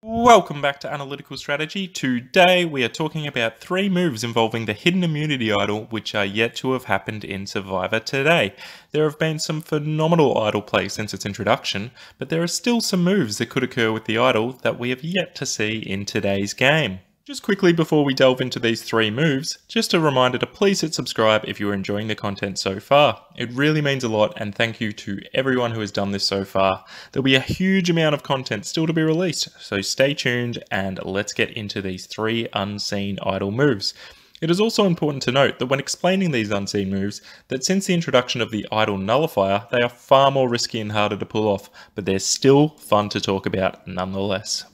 Welcome back to Analytical Strategy. Today we are talking about 3 moves involving the hidden immunity idol which are yet to have happened in Survivor today. There have been some phenomenal idol plays since its introduction, but there are still some moves that could occur with the idol that we have yet to see in today's game. Just quickly before we delve into these 3 moves, just a reminder to please hit subscribe if you are enjoying the content so far. It really means a lot, and thank you to everyone who has done this so far. There'll be a huge amount of content still to be released, so stay tuned and let's get into these 3 unseen idol moves. It is also important to note that when explaining these unseen moves, that since the introduction of the idol Nullifier, they are far more risky and harder to pull off, but they're still fun to talk about nonetheless.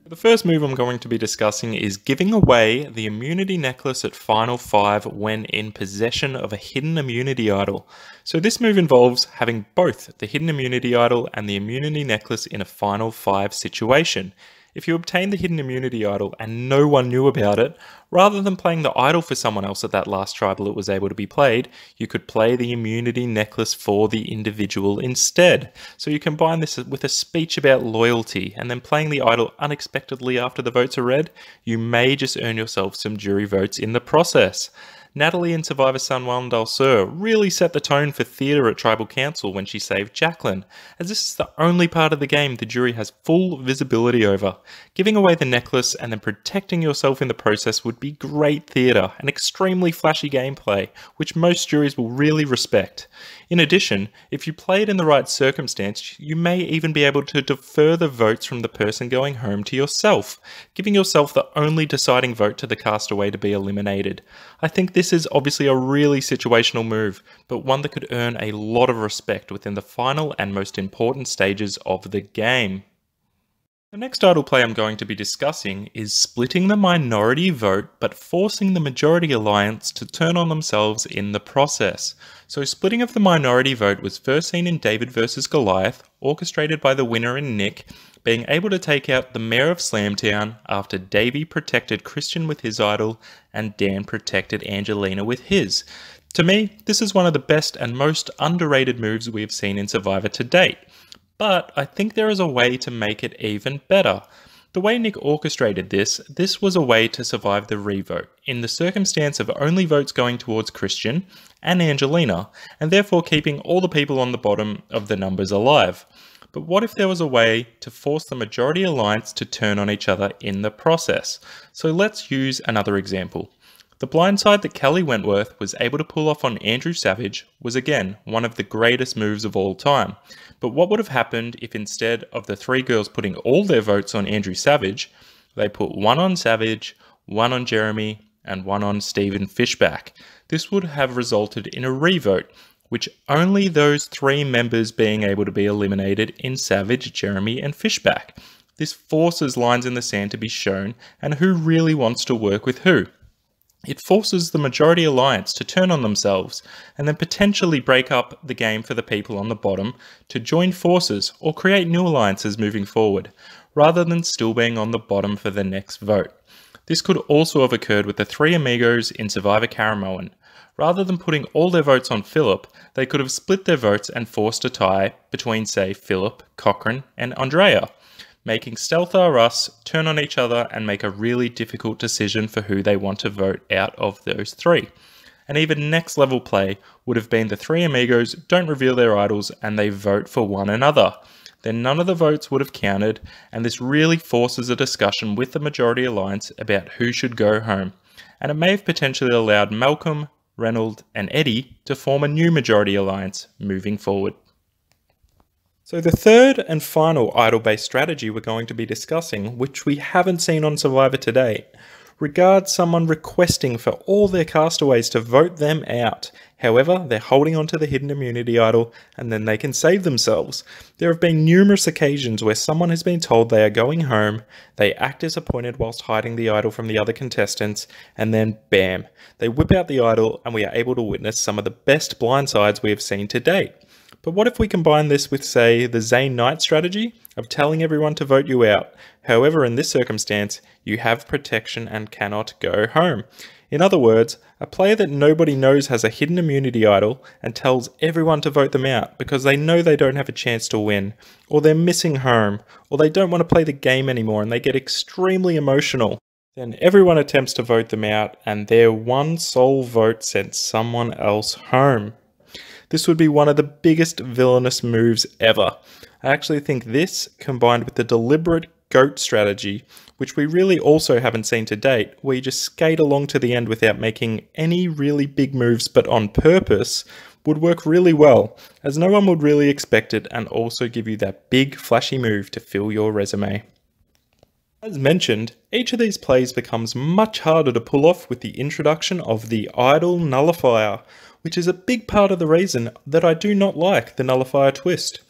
The first move I'm going to be discussing is giving away the immunity necklace at Final 5 when in possession of a hidden immunity idol. So this move involves having both the hidden immunity idol and the immunity necklace in a Final 5 situation. If you obtain the hidden immunity idol and no one knew about it, rather than playing the idol for someone else at that last tribal it was able to be played, you could play the immunity necklace for the individual instead. So you combine this with a speech about loyalty and then playing the idol unexpectedly after the votes are read, you may just earn yourself some jury votes in the process. Natalie in Survivor San Juan del Sur really set the tone for theatre at Tribal Council when she saved Jacqueline, as this is the only part of the game the jury has full visibility over. Giving away the necklace and then protecting yourself in the process would be great theatre and extremely flashy gameplay, which most juries will really respect. In addition, if you play it in the right circumstance, you may even be able to defer the votes from the person going home to yourself, giving yourself the only deciding vote to the castaway to be eliminated. I think this is obviously a really situational move, but one that could earn a lot of respect within the final and most important stages of the game. The next idol play I'm going to be discussing is splitting the minority vote but forcing the majority alliance to turn on themselves in the process. So splitting of the minority vote was first seen in David vs Goliath, orchestrated by the winner in Nick, being able to take out the mayor of Slamtown after Davey protected Christian with his idol and Dan protected Angelina with his. To me, this is one of the best and most underrated moves we have seen in Survivor to date. But I think there is a way to make it even better. The way Nick orchestrated this was a way to survive the revote, in the circumstance of only votes going towards Christian and Angelina, and therefore keeping all the people on the bottom of the numbers alive. But what if there was a way to force the majority alliance to turn on each other in the process? So let's use another example. The blindside that Kelly Wentworth was able to pull off on Andrew Savage was again one of the greatest moves of all time. But what would have happened if instead of the 3 girls putting all their votes on Andrew Savage, they put one on Savage, one on Jeremy, and one on Stephen Fishback? This would have resulted in a revote, which only those 3 members being able to be eliminated in Savage, Jeremy, and Fishback. This forces lines in the sand to be shown and who really wants to work with who. It forces the majority alliance to turn on themselves and then potentially break up the game for the people on the bottom to join forces or create new alliances moving forward, rather than still being on the bottom for the next vote. This could also have occurred with the 3 amigos in Survivor Caramoan. Rather than putting all their votes on Philip, they could have split their votes and forced a tie between, say, Philip, Cochran, and Andrea, making Stealth or Us turn on each other and make a really difficult decision for who they want to vote out of those 3. And even next level play would have been the 3 amigos don't reveal their idols and they vote for one another. Then none of the votes would have counted, and this really forces a discussion with the majority alliance about who should go home. And it may have potentially allowed Malcolm, Reynold, and Eddie to form a new majority alliance moving forward. So the third and final idol-based strategy we're going to be discussing, which we haven't seen on Survivor to date, regards someone requesting for all their castaways to vote them out. However, they're holding onto the hidden immunity idol and then they can save themselves. There have been numerous occasions where someone has been told they are going home, they act disappointed whilst hiding the idol from the other contestants, and then bam, they whip out the idol and we are able to witness some of the best blindsides we have seen to date. But what if we combine this with, say, the Zane Knight strategy of telling everyone to vote you out? However, in this circumstance, you have protection and cannot go home. In other words, a player that nobody knows has a hidden immunity idol and tells everyone to vote them out because they know they don't have a chance to win, or they're missing home, or they don't want to play the game anymore and they get extremely emotional. Then everyone attempts to vote them out and their one sole vote sent someone else home. This would be one of the biggest villainous moves ever. I actually think this, combined with the deliberate GOAT strategy, which we really also haven't seen to date, where you just skate along to the end without making any really big moves but on purpose, would work really well, as no one would really expect it and also give you that big flashy move to fill your resume. As mentioned, each of these plays becomes much harder to pull off with the introduction of the idol nullifier, which is a big part of the reason that I do not like the nullifier twist.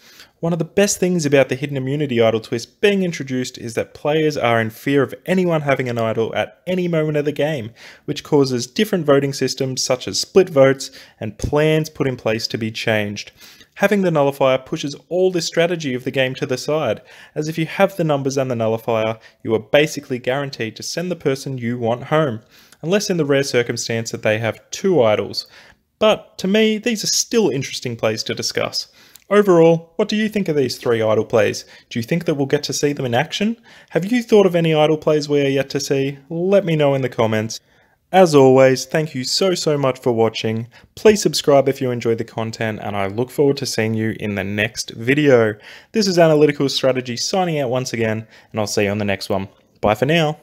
One of the best things about the hidden immunity idol twist being introduced is that players are in fear of anyone having an idol at any moment of the game, which causes different voting systems such as split votes and plans put in place to be changed. Having the nullifier pushes all this strategy of the game to the side, as if you have the numbers and the nullifier, you are basically guaranteed to send the person you want home, unless in the rare circumstance that they have two idols. But to me, these are still interesting plays to discuss. Overall, what do you think of these three idol plays? Do you think that we'll get to see them in action? Have you thought of any idol plays we are yet to see? Let me know in the comments. As always, thank you so much for watching. Please subscribe if you enjoy the content, and I look forward to seeing you in the next video. This is Analytical Strategy signing out once again, and I'll see you on the next one. Bye for now.